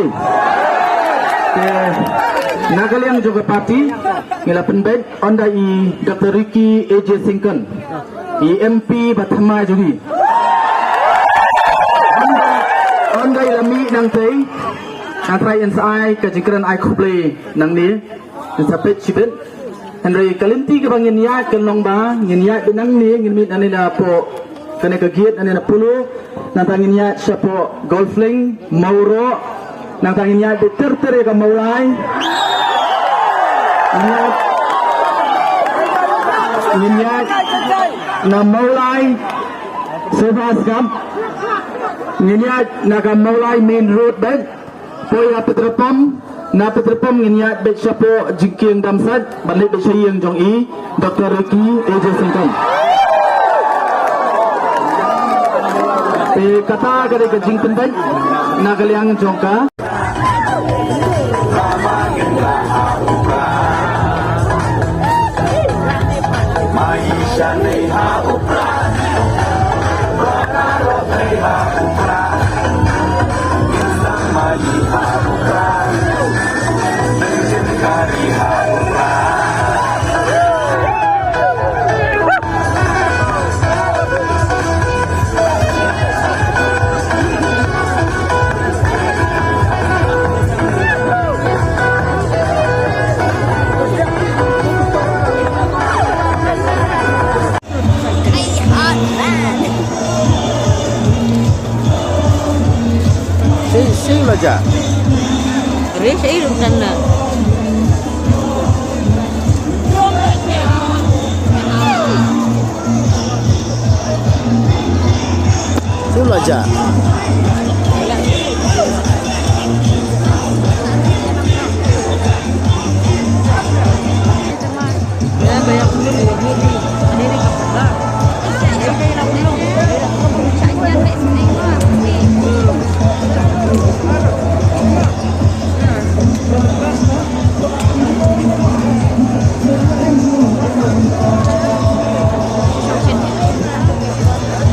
ni. Nagaliang juga parti ngila penbet onda I Dr. Ricky AJ Singkon I MP Bathama juga onda I lami nang tei nang try insai kejingkeran I kuplay nang ni sapet cibet Henry kalinti ke bangin ya kelong ba ngin ya benang ni ngin mit anila po kena kegiat anila pulu nang tangin ya siapo golfling mauro nang tangin ya beter-ter ka maulai Niat na maulai sebas kam niat na maulai main road bed poi na petrapam niat bet siapo jingking damsat balik bet sayang jong I Dr. Ricky AJ Singkon kata kali ke jingkin bed na kaliang jongka Maisha ni ha-PRAH Bala ni ha-PRAH Isang mai ha-PRAH Nagsinkari ha-PRAH Sing aja. Terus saya hidup sana. Sing aja.